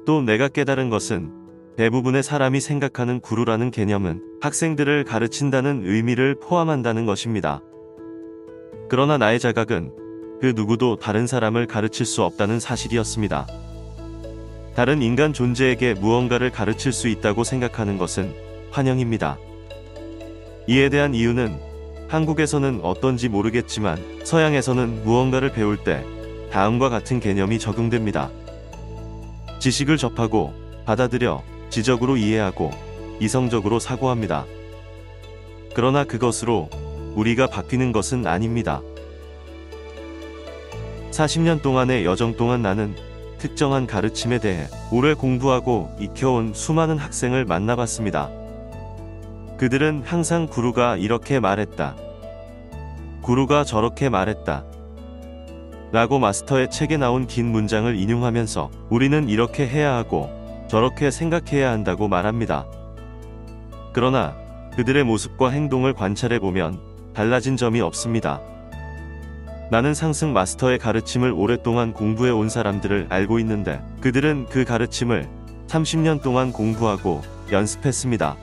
또 내가 깨달은 것은 대부분의 사람이 생각하는 구루라는 개념은 학생들을 가르친다는 의미를 포함한다는 것입니다. 그러나 나의 자각은 그 누구도 다른 사람을 가르칠 수 없다는 사실이었습니다. 다른 인간 존재에게 무언가를 가르칠 수 있다고 생각하는 것은 환영입니다. 이에 대한 이유는 한국에서는 어떤지 모르겠지만 서양에서는 무언가를 배울 때 다음과 같은 개념이 적용됩니다. 지식을 접하고 받아들여 지적으로 이해하고 이성적으로 사고합니다. 그러나 그것으로 우리가 바뀌는 것은 아닙니다. 40년 동안의 여정 동안 나는 특정한 가르침에 대해 오래 공부하고 익혀온 수많은 학생을 만나봤습니다. 그들은 항상 구루가 이렇게 말했다. 구루가 저렇게 말했다. 라고 마스터의 책에 나온 긴 문장을 인용하면서 우리는 이렇게 해야 하고 저렇게 생각해야 한다고 말합니다. 그러나 그들의 모습과 행동을 관찰해보면 달라진 점이 없습니다. 나는 상승 마스터의 가르침을 오랫동안 공부해 온 사람들을 알고 있는데 그들은 그 가르침을 30년 동안 공부하고 연습했습니다.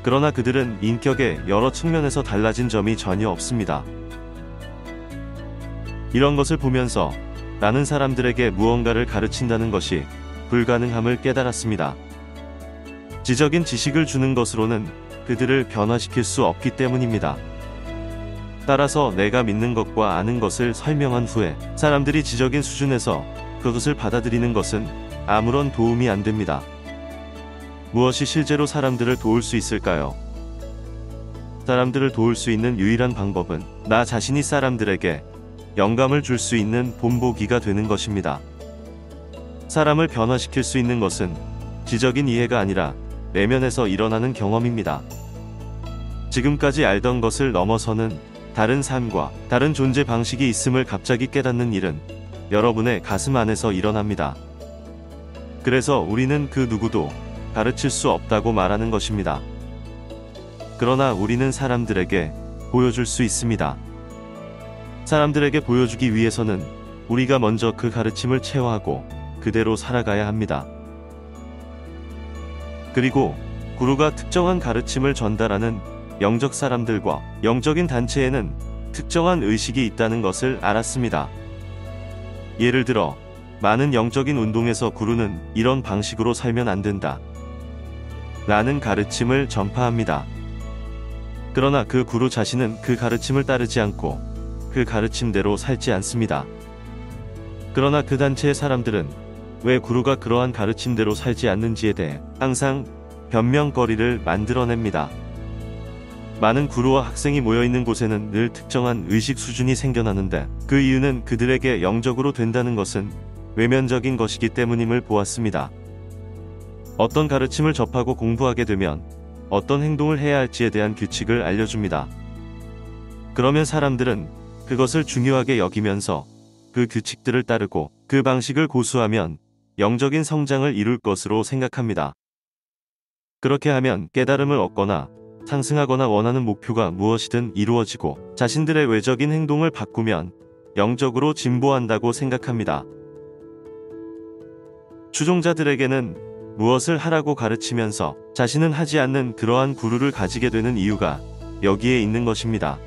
그러나 그들은 인격의 여러 측면에서 달라진 점이 전혀 없습니다. 이런 것을 보면서 나는 사람들에게 무언가를 가르친다는 것이 불가능함을 깨달았습니다. 지적인 지식을 주는 것으로는 그들을 변화시킬 수 없기 때문입니다. 따라서 내가 믿는 것과 아는 것을 설명한 후에 사람들이 지적인 수준에서 그것을 받아들이는 것은 아무런 도움이 안 됩니다. 무엇이 실제로 사람들을 도울 수 있을까요? 사람들을 도울 수 있는 유일한 방법은 나 자신이 사람들에게 영감을 줄 수 있는 본보기가 되는 것입니다. 사람을 변화시킬 수 있는 것은 지적인 이해가 아니라 내면에서 일어나는 경험입니다. 지금까지 알던 것을 넘어서는 다른 삶과 다른 존재 방식이 있음을 갑자기 깨닫는 일은 여러분의 가슴 안에서 일어납니다. 그래서 우리는 그 누구도 가르칠 수 없다고 말하는 것입니다. 그러나 우리는 사람들에게 보여줄 수 있습니다. 사람들에게 보여주기 위해서는 우리가 먼저 그 가르침을 체화하고 그대로 살아가야 합니다. 그리고 구루가 특정한 가르침을 전달하는 영적 사람들과 영적인 단체에는 특정한 의식이 있다는 것을 알았습니다. 예를 들어 많은 영적인 운동에서 구루는 이런 방식으로 살면 안 된다 라는 가르침을 전파합니다. 그러나 그 구루 자신은 그 가르침을 따르지 않고 그 가르침대로 살지 않습니다. 그러나 그 단체의 사람들은 왜 구루가 그러한 가르침대로 살지 않는지에 대해 항상 변명거리를 만들어냅니다. 많은 구루와 학생이 모여있는 곳에는 늘 특정한 의식 수준이 생겨나는데 그 이유는 그들에게 영적으로 된다는 것은 외면적인 것이기 때문임을 보았습니다. 어떤 가르침을 접하고 공부하게 되면 어떤 행동을 해야 할지에 대한 규칙을 알려줍니다. 그러면 사람들은 그것을 중요하게 여기면서 그 규칙들을 따르고 그 방식을 고수하면 영적인 성장을 이룰 것으로 생각합니다. 그렇게 하면 깨달음을 얻거나 상승하거나 원하는 목표가 무엇이든 이루어지고 자신들의 외적인 행동을 바꾸면 영적으로 진보한다고 생각합니다. 추종자들에게는 무엇을 하라고 가르치면서 자신은 하지 않는 그러한 구루를 가지게 되는 이유가 여기에 있는 것입니다.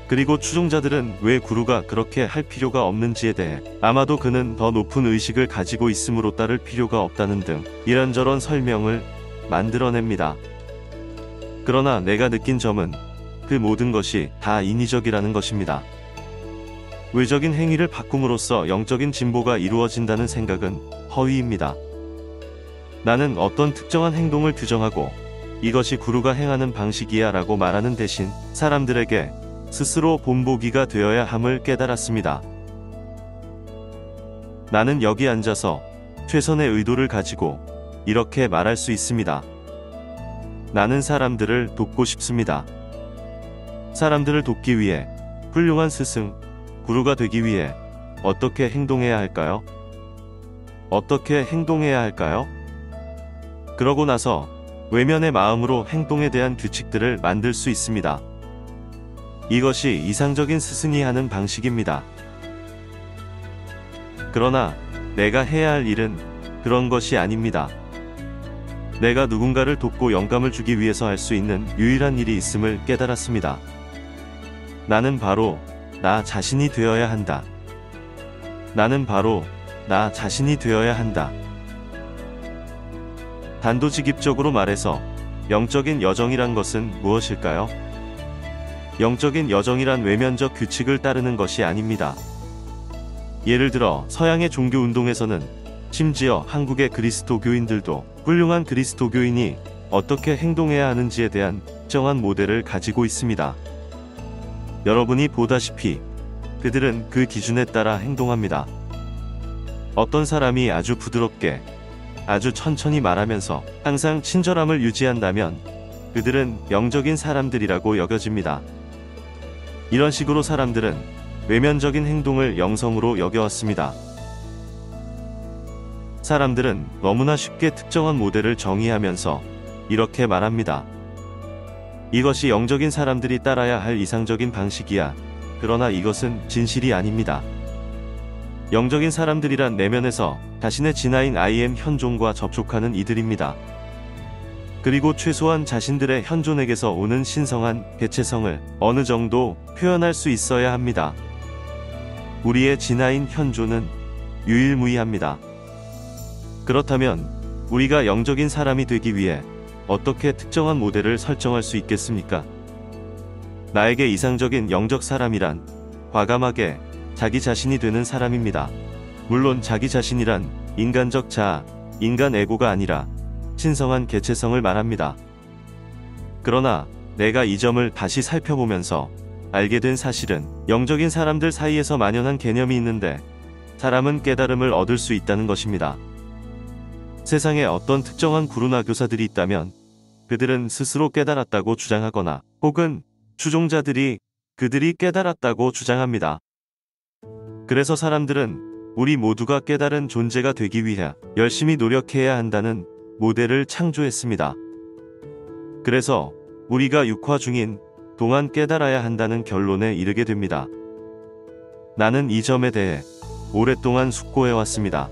그리고 추종자들은 왜 구루가 그렇게 할 필요가 없는지에 대해 아마도 그는 더 높은 의식을 가지고 있으므로 따를 필요가 없다는 등 이런저런 설명을 만들어냅니다. 그러나 내가 느낀 점은 그 모든 것이 다 인위적이라는 것입니다. 외적인 행위를 바꿈으로써 영적인 진보가 이루어진다는 생각은 허위입니다. 나는 어떤 특정한 행동을 규정하고 이것이 구루가 행하는 방식이야 라고 말하는 대신 사람들에게 스스로 본보기가 되어야 함을 깨달았습니다. 나는 여기 앉아서 최선의 의도를 가지고 이렇게 말할 수 있습니다. 나는 사람들을 돕고 싶습니다. 사람들을 돕기 위해 훌륭한 스승, 구루가 되기 위해 어떻게 행동해야 할까요? 어떻게 행동해야 할까요? 그러고 나서 외면의 마음으로 행동에 대한 규칙들을 만들 수 있습니다. 이것이 이상적인 스승이 하는 방식입니다. 그러나 내가 해야 할 일은 그런 것이 아닙니다. 내가 누군가를 돕고 영감을 주기 위해서 할 수 있는 유일한 일이 있음을 깨달았습니다. 나는 바로 나 자신이 되어야 한다. 나는 바로 나 자신이 되어야 한다. 단도직입적으로 말해서 영적인 여정이란 것은 무엇일까요? 영적인 여정이란 외면적 규칙을 따르는 것이 아닙니다. 예를 들어 서양의 종교 운동에서는 심지어 한국의 그리스도교인들도 훌륭한 그리스도교인이 어떻게 행동해야 하는지에 대한 특정한 모델을 가지고 있습니다. 여러분이 보다시피 그들은 그 기준에 따라 행동합니다. 어떤 사람이 아주 부드럽게, 아주 천천히 말하면서 항상 친절함을 유지한다면 그들은 영적인 사람들이라고 여겨집니다. 이런 식으로 사람들은 외면적인 행동을 영성으로 여겨왔습니다. 사람들은 너무나 쉽게 특정한 모델을 정의하면서 이렇게 말합니다. 이것이 영적인 사람들이 따라야 할 이상적인 방식이야. 그러나 이것은 진실이 아닙니다. 영적인 사람들이란 내면에서 자신의 진화인 I am 현존과 접촉하는 이들입니다. 그리고 최소한 자신들의 현존에게서 오는 신성한 개체성을 어느 정도 표현할 수 있어야 합니다. 우리의 진화인 현존은 유일무이합니다. 그렇다면 우리가 영적인 사람이 되기 위해 어떻게 특정한 모델을 설정할 수 있겠습니까? 나에게 이상적인 영적 사람이란 과감하게 자기 자신이 되는 사람입니다. 물론 자기 자신이란 인간적 자아, 인간 에고가 아니라 신성한 개체성을 말합니다. 그러나 내가 이 점을 다시 살펴보면서 알게 된 사실은 영적인 사람들 사이에서 만연한 개념이 있는데 사람은 깨달음을 얻을 수 있다는 것입니다. 세상에 어떤 특정한 구루나 교사들이 있다면 그들은 스스로 깨달았다고 주장하거나 혹은 추종자들이 그들이 깨달았다고 주장합니다. 그래서 사람들은 우리 모두가 깨달은 존재가 되기 위해 열심히 노력해야 한다는 모델을 창조했습니다. 그래서 우리가 육화 중인 동안 깨달아야 한다는 결론에 이르게 됩니다. 나는 이 점에 대해 오랫동안 숙고해왔습니다.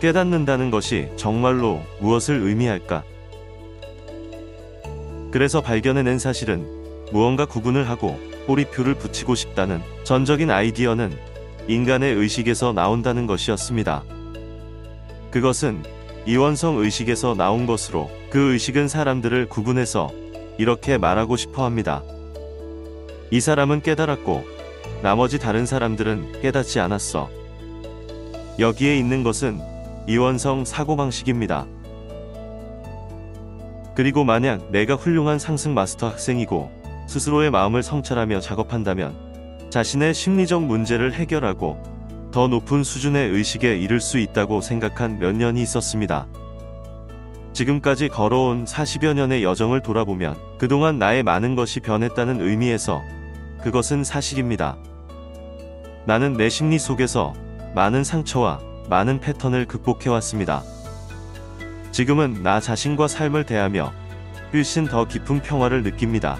깨닫는다는 것이 정말로 무엇을 의미할까? 그래서 발견해낸 사실은 무언가 구분을 하고 꼬리표를 붙이고 싶다는 전적인 아이디어는 인간의 의식에서 나온다는 것이었습니다. 그것은 이원성 의식에서 나온 것으로 그 의식은 사람들을 구분해서 이렇게 말하고 싶어 합니다. 이 사람은 깨달았고 나머지 다른 사람들은 깨닫지 않았어. 여기에 있는 것은 이원성 사고방식입니다. 그리고 만약 내가 훌륭한 상승 마스터 학생이고 스스로의 마음을 성찰하며 작업한다면 자신의 심리적 문제를 해결하고 더 높은 수준의 의식에 이를 수 있다고 생각한 몇 년이 있었습니다. 지금까지 걸어온 40여 년의 여정을 돌아보면 그동안 나의 많은 것이 변했다는 의미에서 그것은 사실입니다. 나는 내 심리 속에서 많은 상처와 많은 패턴을 극복해왔습니다. 지금은 나 자신과 삶을 대하며 훨씬 더 깊은 평화를 느낍니다.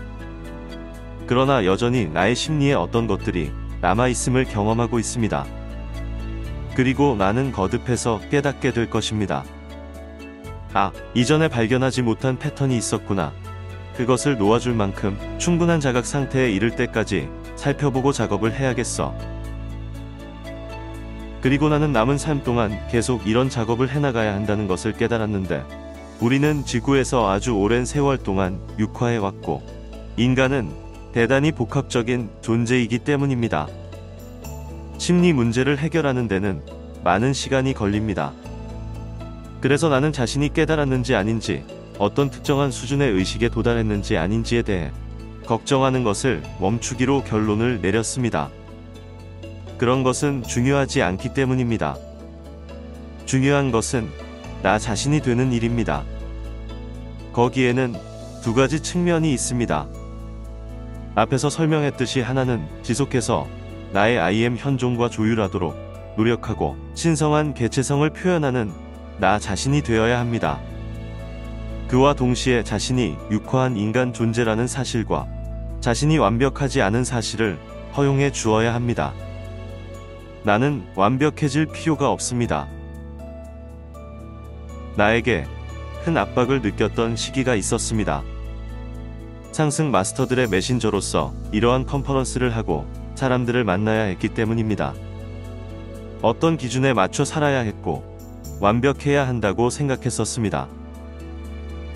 그러나 여전히 나의 심리에 어떤 것들이 남아있음을 경험하고 있습니다. 그리고 나는 거듭해서 깨닫게 될 것입니다. 아, 이전에 발견하지 못한 패턴이 있었구나. 그것을 놓아줄 만큼 충분한 자각 상태에 이를 때까지 살펴보고 작업을 해야겠어. 그리고 나는 남은 삶 동안 계속 이런 작업을 해나가야 한다는 것을 깨달았는데 우리는 지구에서 아주 오랜 세월 동안 육화해왔고 인간은 대단히 복합적인 존재이기 때문입니다. 심리 문제를 해결하는 데는 많은 시간이 걸립니다. 그래서 나는 자신이 깨달았는지 아닌지 어떤 특정한 수준의 의식에 도달했는지 아닌지에 대해 걱정하는 것을 멈추기로 결론을 내렸습니다. 그런 것은 중요하지 않기 때문입니다. 중요한 것은 나 자신이 되는 일입니다. 거기에는 두 가지 측면이 있습니다. 앞에서 설명했듯이 하나는 지속해서 나의 I am 현존과 조율하도록 노력하고 신성한 개체성을 표현하는 나 자신이 되어야 합니다. 그와 동시에 자신이 육화한 인간 존재라는 사실과 자신이 완벽하지 않은 사실을 허용해 주어야 합니다. 나는 완벽해질 필요가 없습니다. 나에게 큰 압박을 느꼈던 시기가 있었습니다. 상승 마스터들의 메신저로서 이러한 컨퍼런스를 하고 사람들을 만나야 했기 때문입니다. 어떤 기준에 맞춰 살아야 했고 완벽해야 한다고 생각했었습니다.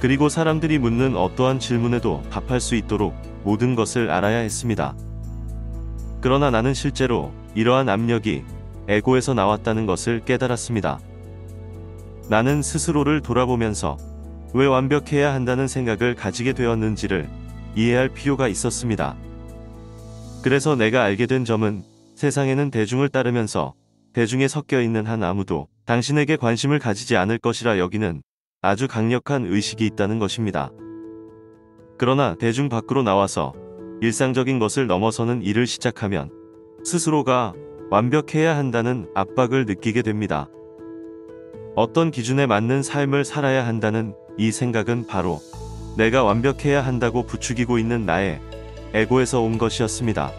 그리고 사람들이 묻는 어떠한 질문에도 답할 수 있도록 모든 것을 알아야 했습니다. 그러나 나는 실제로 이러한 압력이 에고에서 나왔다는 것을 깨달았습니다. 나는 스스로를 돌아보면서 왜 완벽해야 한다는 생각을 가지게 되었는지를 이해할 필요가 있었습니다. 그래서 내가 알게 된 점은 세상에는 대중을 따르면서 대중에 섞여 있는 한 아무도 당신에게 관심을 가지지 않을 것이라 여기는 아주 강력한 의식이 있다는 것입니다. 그러나 대중 밖으로 나와서 일상적인 것을 넘어서는 일을 시작하면 스스로가 완벽해야 한다는 압박을 느끼게 됩니다. 어떤 기준에 맞는 삶을 살아야 한다는 이 생각은 바로 내가 완벽해야 한다고 부추기고 있는 나의 에고에서 온 것이었습니다.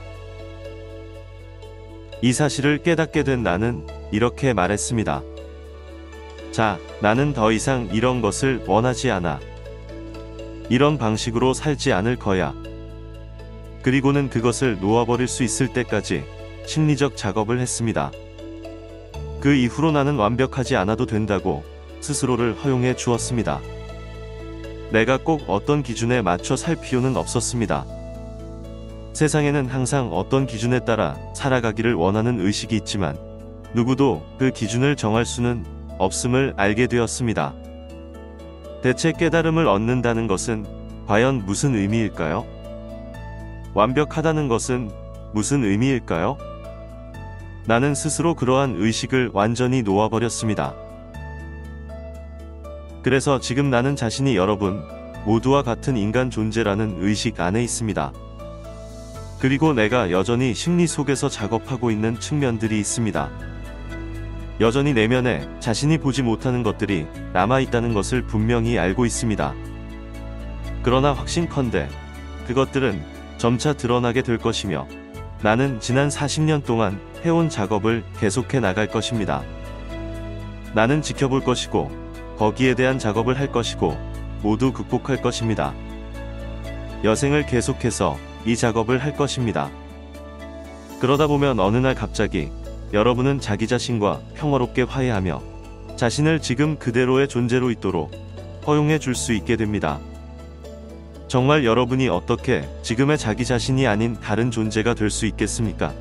이 사실을 깨닫게 된 나는 이렇게 말했습니다. 자, 나는 더 이상 이런 것을 원하지 않아. 이런 방식으로 살지 않을 거야. 그리고는 그것을 놓아버릴 수 있을 때까지 심리적 작업을 했습니다. 그 이후로 나는 완벽하지 않아도 된다고 스스로를 허용해 주었습니다. 내가 꼭 어떤 기준에 맞춰 살 필요는 없었습니다. 세상에는 항상 어떤 기준에 따라 살아가기를 원하는 의식이 있지만 누구도 그 기준을 정할 수는 없음을 알게 되었습니다. 대체 깨달음을 얻는다는 것은 과연 무슨 의미일까요? 완벽하다는 것은 무슨 의미일까요? 나는 스스로 그러한 의식을 완전히 놓아버렸습니다. 그래서 지금 나는 자신이 여러분 모두와 같은 인간 존재라는 의식 안에 있습니다. 그리고 내가 여전히 심리 속에서 작업하고 있는 측면들이 있습니다. 여전히 내면에 자신이 보지 못하는 것들이 남아있다는 것을 분명히 알고 있습니다. 그러나 확신컨대 그것들은 점차 드러나게 될 것이며 나는 지난 40년 동안 해온 작업을 계속해 나갈 것입니다. 나는 지켜볼 것이고 거기에 대한 작업을 할 것이고 모두 극복할 것입니다. 여생을 계속해서 이 작업을 할 것입니다. 그러다 보면 어느 날 갑자기 여러분은 자기 자신과 평화롭게 화해하며 자신을 지금 그대로의 존재로 있도록 허용해 줄 수 있게 됩니다. 정말 여러분이 어떻게 지금의 자기 자신이 아닌 다른 존재가 될 수 있겠습니까?